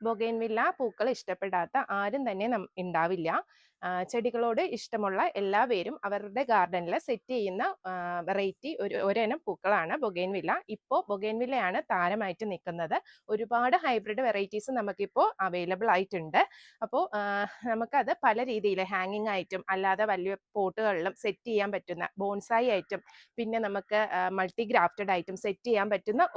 ബൊഗെയിൻവില്ല പൂക്കൾ ഇഷ്ടപ്പെടാത്ത ആരും തന്നെ ഉണ്ടാവില്ല. ചെടികളോട് ഇഷ്ടമുള്ള എല്ലാവരും അവരുടെ ഗാർഡനിൽ സെറ്റ് ചെയ്യുന്ന വെറൈറ്റി ഒരിനം പൂക്കളാണ് ബൊഗെയിൻവില്ല. ഇപ്പോൾ ബൊഗെയിൻവില്ലയാണ് താരമായിട്ട് നിൽക്കുന്നത്. ഒരുപാട് ഹൈബ്രിഡ് വെറൈറ്റീസ് നമുക്കിപ്പോൾ അവൈലബിൾ ആയിട്ടുണ്ട്. അപ്പോൾ നമുക്കത് പല രീതിയിൽ ഹാങ്ങിങ് ആയിട്ടും അല്ലാതെ വലിയ പോട്ടുകളിലും സെറ്റ് ചെയ്യാൻ പറ്റുന്ന ബോൺസായി ആയിട്ടും പിന്നെ നമുക്ക് മൾട്ടി ഗ്രാഫ്റ്റഡ് ആയിട്ടും സെറ്റ് ചെയ്യാൻ പറ്റുന്ന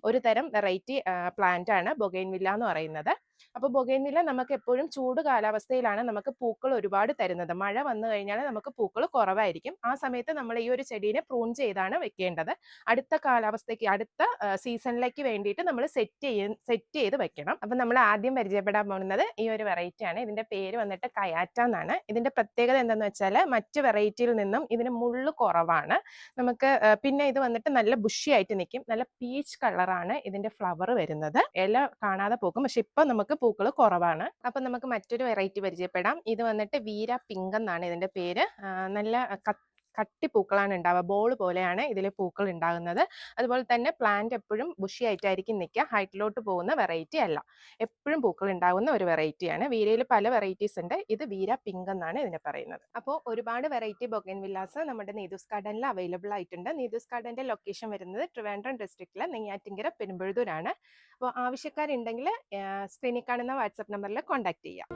ഒരു തരം വെറൈറ്റി പ്ലാന്റ് ആണ് ബൊഗെയിൻവില്ല എന്ന് പറയുന്നത്. അപ്പോൾ ബൊഗെയിൻവില്ല നമുക്ക് എപ്പോഴും ചൂട് കാലാവസ്ഥയിലാണ് നമുക്ക് പൂക്കൾ ഒരുപാട് തരുന്നത്. മഴ വന്നു കഴിഞ്ഞാൽ നമുക്ക് പൂക്കൾ കുറവായിരിക്കും. ആ സമയത്ത് നമ്മൾ ഈ ഒരു ചെടീനെ പ്രൂൺ ചെയ്താണ് വെക്കേണ്ടത്. അടുത്ത കാലാവസ്ഥയ്ക്ക് അടുത്ത സീസണിലേക്ക് വേണ്ടിയിട്ട് നമ്മൾ സെറ്റ് ചെയ്ത് വെക്കണം. അപ്പം നമ്മൾ ആദ്യം പരിചയപ്പെടാൻ പോകുന്നത് ഈ ഒരു വെറൈറ്റി ആണ്. ഇതിന്റെ പേര് വന്നിട്ട് കയാറ്റ എന്നാണ്. ഇതിന്റെ പ്രത്യേകത എന്താണെന്ന് വെച്ചാൽ മറ്റ് വെറൈറ്റിയിൽ നിന്നും ഇതിന് മുള്ള് കുറവാണ്. നമുക്ക് പിന്നെ ഇത് വന്നിട്ട് നല്ല ബുഷി ആയിട്ട് നിൽക്കും. നല്ല പീച്ച് കളറാണ് ഇതിന്റെ ഫ്ലവർ വരുന്നത്. ഇല കാണാതെ പോകും, പക്ഷെ ഇപ്പൊ നമുക്ക് പൂക്കൾ കുറവാണ്. അപ്പൊ നമുക്ക് മറ്റൊരു വെറൈറ്റി പരിചയപ്പെടാം. ഇത് വന്നിട്ട് വീര പിങ്ക് എന്നാണ് ഇതിന്റെ പേര്. നല്ല കട്ടി പൂക്കളാണ് ഉണ്ടാവുക. ബോൾ പോലെയാണ് ഇതിൽ പൂക്കൾ ഉണ്ടാകുന്നത്. അതുപോലെ തന്നെ പ്ലാന്റ് എപ്പോഴും ബുഷി ആയിട്ടായിരിക്കും നിൽക്കുക. ഹൈറ്റിലോട്ട് പോകുന്ന വെറൈറ്റി അല്ല, എപ്പോഴും പൂക്കൾ ഉണ്ടാകുന്ന ഒരു വെറൈറ്റിയാണ്. വീരയിൽ പല വെറൈറ്റീസ് ഉണ്ട്. ഇത് വീര പിങ്ക് എന്നാണ് ഇതിനെ പറയുന്നത്. അപ്പോൾ ഒരുപാട് വെറൈറ്റി ബൊഗെയിൻവില്ലാസ് നമ്മുടെ നീതൂസ് ഗാർഡനിൽ അവൈലബിൾ ആയിട്ടുണ്ട്. നീതൂസ് ഗാർഡന്റെ ലൊക്കേഷൻ വരുന്നത് ട്രിവാൻഡ്രം ഡിസ്ട്രിക്റ്റിലെ നെയ്യാറ്റിൻകര പെരുമ്പഴുതൂരാണ്. അപ്പോൾ ആവശ്യക്കാരുണ്ടെങ്കിൽ സ്ക്രീനിൽ കാണുന്ന വാട്സാപ്പ് നമ്പറിൽ കോൺടാക്ട് ചെയ്യാം.